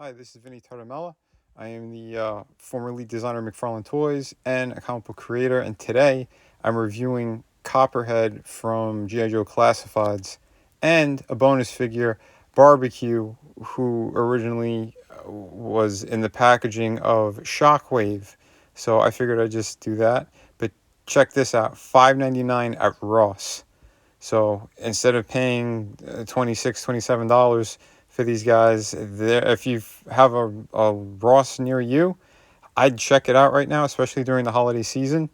Hi, this is Vinny Taramella. I am the former lead designer of McFarlane Toys and a comic book creator, and today I'm reviewing Copperhead from G.I. Joe Classifieds and a bonus figure, Barbecue, who originally was in the packaging of Shockwave. So I figured I'd just do that. But check this out, $5.99 at Ross. So instead of paying $26, $27 for these guys, there, if you have a Ross near you, I'd check it out right now, especially during the holiday season.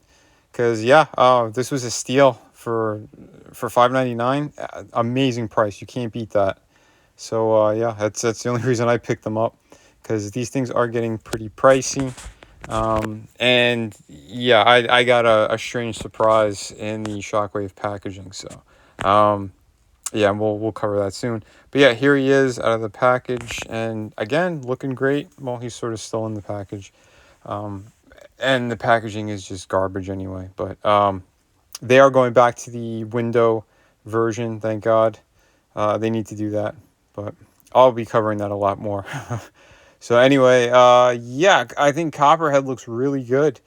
Because yeah, this was a steal for $5.99. Amazing price. You can't beat that. So yeah, that's the only reason I picked them up, because these things are getting pretty pricey. And yeah, I got a strange surprise in the Shockwave packaging. So yeah, we'll cover that soon. But yeah, here he is out of the package, and again, looking great. Well, he's sort of still in the package, and the packaging is just garbage anyway. But they are going back to the window version. Thank God. They need to do that, but I'll be covering that a lot more. So anyway, yeah, I think Copperhead looks really good.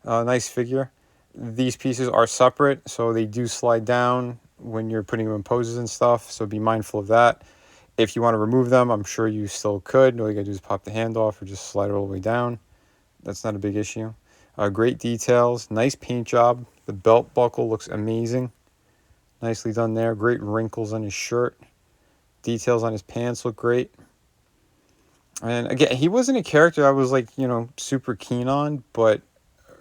Nice figure. These pieces are separate, so they do slide down when you're putting them in poses and stuff, so be mindful of that. If you want to remove them, I'm sure you still could. All you gotta do is pop the hand off or just slide it all the way down. That's not a big issue. Great details, nice paint job. The belt buckle looks amazing. Nicely done there. Great wrinkles on his shirt. Details on his pants look great. And again, he wasn't a character I was like, super keen on, but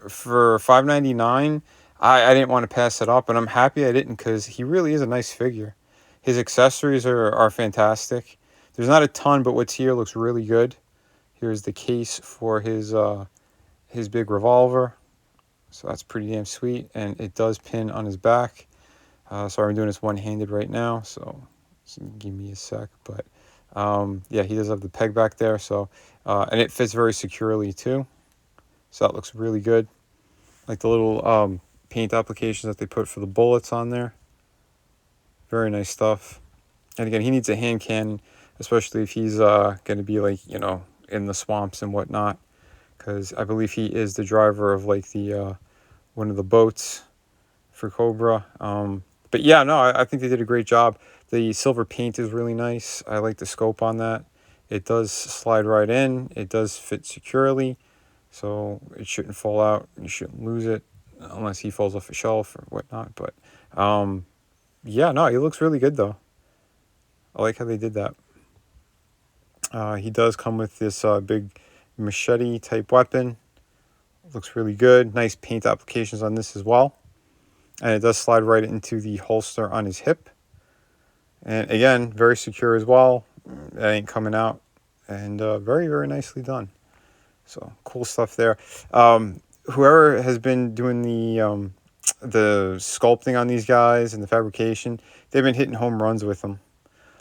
for $5.99, I didn't want to pass it up, and I'm happy I didn't, because he really is a nice figure. His accessories are fantastic. There's not a ton, but what's here looks really good. Here's the case for his big revolver, so that's pretty damn sweet, and it does pin on his back. Sorry, I'm doing this one-handed right now, so give me a sec. But yeah, he does have the peg back there, so and it fits very securely too, so that looks really good. Like the little paint applications that they put for the bullets on there. Very nice stuff. And again, he needs a hand cannon, especially if he's going to be like, in the swamps and whatnot, because I believe he is the driver of like the one of the boats for Cobra. But yeah, no, I think they did a great job. The silver paint is really nice. I like the scope on that. It does slide right in. It does fit securely, so it shouldn't fall out. You shouldn't lose it unless he falls off a shelf or whatnot. But yeah, no, he looks really good though. I like how they did that. He does come with this big machete type weapon. Looks really good. Nice paint applications on this as well. And it does slide right into the holster on his hip. And again, very secure as well. That ain't coming out. And very, very nicely done. So cool stuff there. Whoever has been doing the sculpting on these guys and the fabrication, they've been hitting home runs with them.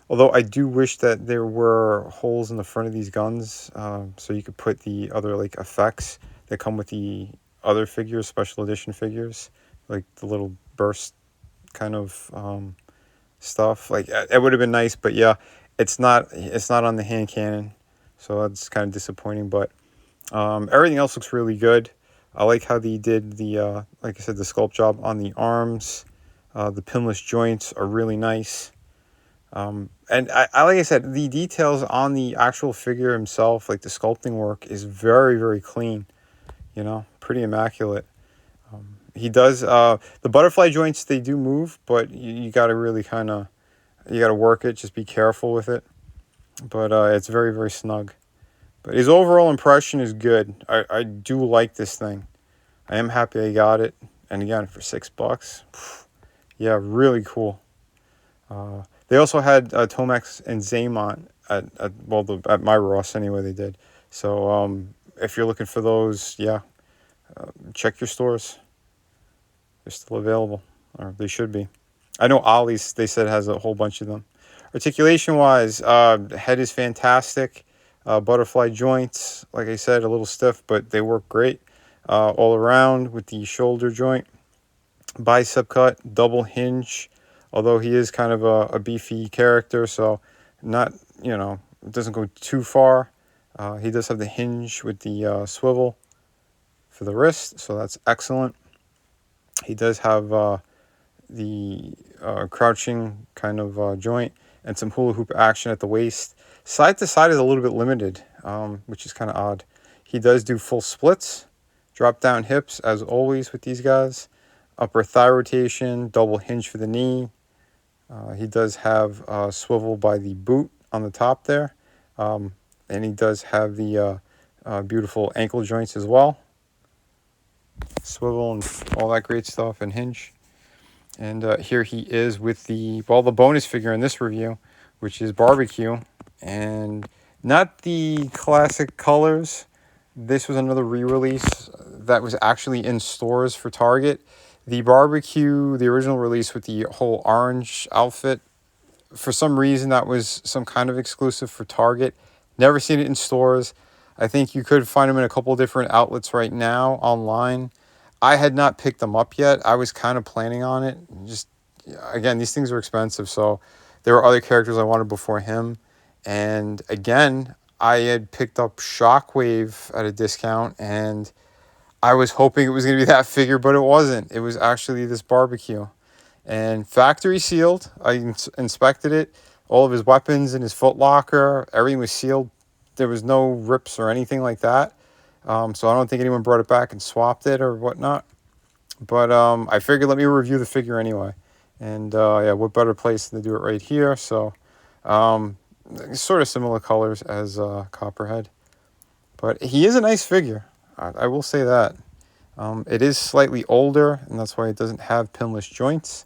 Although I do wish that there were holes in the front of these guns, so you could put the other like effects that come with the other figures, special edition figures, like the little burst kind of stuff. Like it would have been nice, but yeah, it's not on the hand cannon, so that's kind of disappointing. But everything else looks really good. I like how they did the like I said, the sculpt job on the arms. The pinless joints are really nice. And I like I said, the details on the actual figure himself, like the sculpting work, is very, very clean. Pretty immaculate. He does the butterfly joints. They do move, but you got to really you got to work it. Just be careful with it. But it's very, very snug. But his overall impression is good. I do like this thing. I am happy I got it. And again, for $6, yeah, really cool. They also had Tomex and Zaymont at my Ross anyway. They did. So if you're looking for those, yeah, check your stores. They're still available, or they should be. I know Ollie's, they said, has a whole bunch of them. Articulation wise, head is fantastic. Butterfly joints, like I said, a little stiff, but they work great all around with the shoulder joint. Bicep cut, double hinge, although he is kind of a beefy character, so not, it doesn't go too far. He does have the hinge with the swivel for the wrist, so that's excellent. He does have the crouching kind of joint and some hula hoop action at the waist. Side to side is a little bit limited, which is kind of odd. He does do full splits, drop down hips as always with these guys, upper thigh rotation, double hinge for the knee. He does have swivel by the boot on the top there, and he does have the beautiful ankle joints as well, swivel and all that great stuff, and hinge. And here he is with the bonus figure in this review, which is Barbecue. And not the classic colors. This was another re-release that was actually in stores for Target. The Barbecue, the original release with the whole orange outfit, for some reason that was some kind of exclusive for Target. Never seen it in stores. I think you could find them in a couple different outlets right now online. I had not picked them up yet. I was kind of planning on it. Just, again, these things are expensive, so there were other characters I wanted before him. And again, I had picked up Shockwave at a discount, and I was hoping it was going to be that figure, but it wasn't. It was actually this Barbecue. And factory sealed. I inspected it. All of his weapons in his foot locker, everything was sealed. There was no rips or anything like that. So I don't think anyone brought it back and swapped it or whatnot. But I figured let me review the figure anyway. And yeah, what better place than to do it right here. So sort of similar colors as Copperhead. But he is a nice figure. I will say that. It is slightly older, and that's why it doesn't have pinless joints.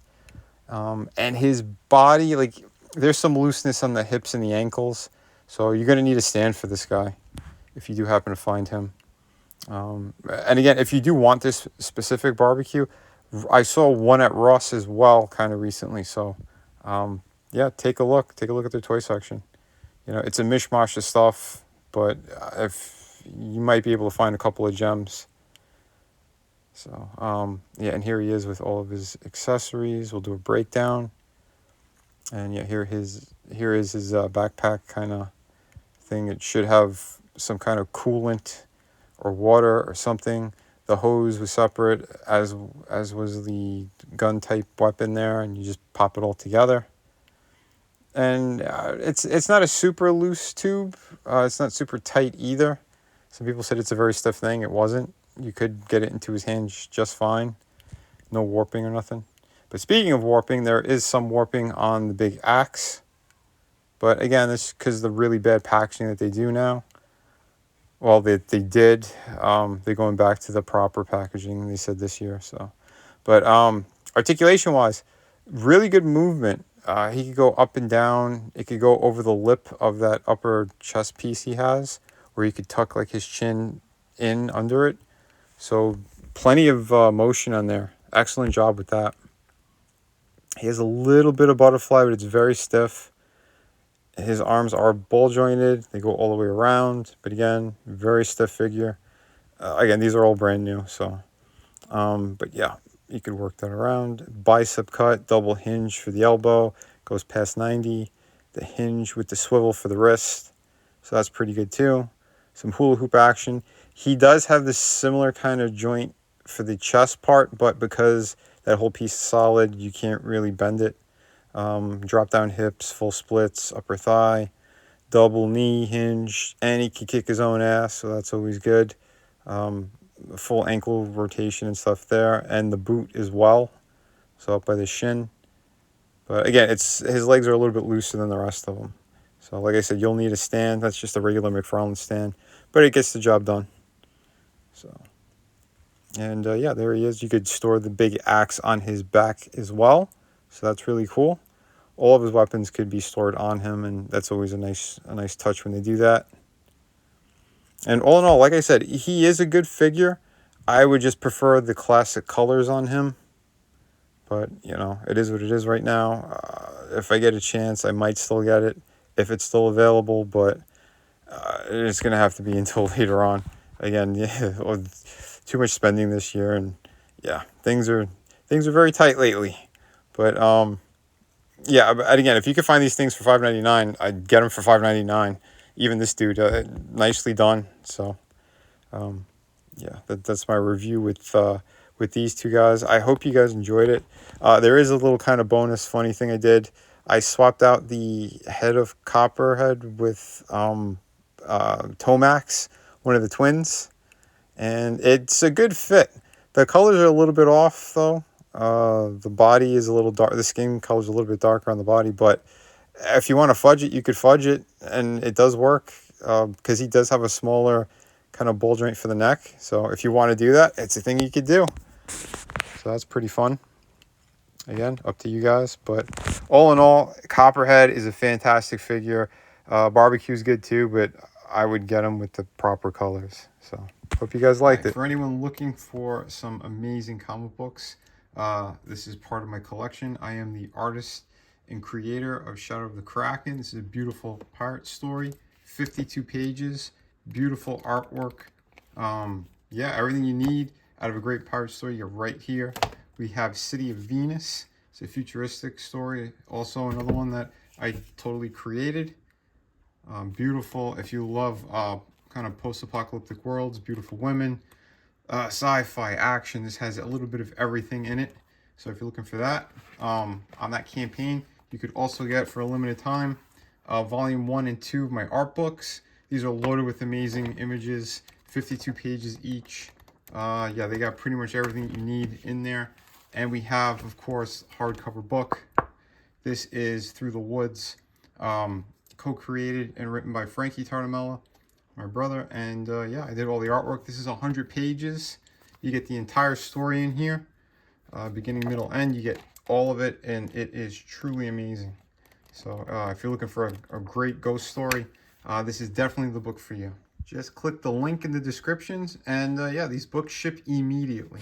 And his body, like, there's some looseness on the hips and the ankles. So you're going to need a stand for this guy if you do happen to find him. And again, if you do want this specific Barbecue, I saw one at Ross as well kind of recently. So, yeah, take a look. Take a look at their toy section. You know, it's a mishmash of stuff, but if you might be able to find a couple of gems. So, yeah, and here he is with all of his accessories. We'll do a breakdown. And yeah, here is his backpack kind of thing. It should have some kind of coolant or water or something. The hose was separate, as was the gun type weapon there, and you just pop it all together. And it's not a super loose tube. It's not super tight either. Some people said it's a very stiff thing. It wasn't. You could get it into his hands just fine. No warping or nothing. But speaking of warping, there is some warping on the big axe. But again, it's because of the really bad packaging that they do now. Well, they did. They're going back to the proper packaging, they said this year. So, but articulation-wise, really good movement. He could go up and down. It could go over the lip of that upper chest piece he has, where he could tuck like his chin in under it. So plenty of motion on there. Excellent job with that. He has a little bit of butterfly, but it's very stiff. His arms are ball jointed. They go all the way around. But again, very stiff figure. Again, these are all brand new. So, but yeah, you could work that around. Bicep cut, double hinge for the elbow. Goes past 90. The hinge with the swivel for the wrist. So that's pretty good too. Some hula hoop action. He does have this similar kind of joint for the chest part, but because that whole piece is solid, you can't really bend it. Drop down hips, full splits, upper thigh, double knee hinge, and he can kick his own ass, so that's always good. Full ankle rotation and stuff there, and the boot as well, so up by the shin. But again, his legs are a little bit looser than the rest of them. So like I said, you'll need a stand. That's just a regular McFarlane stand, but it gets the job done. So, and yeah, there he is. You could store the big axe on his back as well, so that's really cool. All of his weapons could be stored on him, and that's always a nice touch when they do that. And all in all, like I said, he is a good figure. I would just prefer the classic colors on him. But, you know, it is what it is right now. If I get a chance, I might still get it if it's still available, but it's going to have to be until later on. Again, yeah, too much spending this year, and yeah, things are very tight lately. But yeah, and again, if you could find these things for $5.99, I'd get them for $5.99. even this dude, nicely done. So yeah, that's my review with these two guys. I hope you guys enjoyed it. There is a little kind of bonus funny thing I did. I swapped out the head of Copperhead with Tomax, one of the twins, and it's a good fit. The colors are a little bit off though. The body is a little dark. The skin color is a little bit darker on the body, but if you want to fudge it, you could fudge it, and it does work because he does have a smaller kind of bulge joint for the neck. So if you want to do that, it's a thing you could do. So that's pretty fun. Again, up to you guys. But all in all, Copperhead is a fantastic figure. Barbecue's good too, but I would get him with the proper colors. So hope you guys liked it. For anyone looking for some amazing comic books, this is part of my collection. I am the artist and creator of Shadow of the Kraken. This is a beautiful pirate story, 52 pages, beautiful artwork. Yeah, everything you need out of a great pirate story, you're right here. We have City of Venus. It's a futuristic story. Also another one that I totally created. Beautiful. If you love kind of post-apocalyptic worlds, beautiful women, sci-fi, action. This has a little bit of everything in it. So if you're looking for that, on that campaign, you could also get for a limited time volume 1 and 2 of my art books. These are loaded with amazing images, 52 pages each. Yeah, they got pretty much everything you need in there. And we have, of course, hardcover book. This is Through the Woods, co-created and written by Frankie Tartamella, my brother. And yeah, I did all the artwork. This is 100 pages. You get the entire story in here, beginning, middle, end. You get all of it, and it is truly amazing. So if you're looking for a great ghost story, this is definitely the book for you. Just click the link in the descriptions, and yeah, these books ship immediately.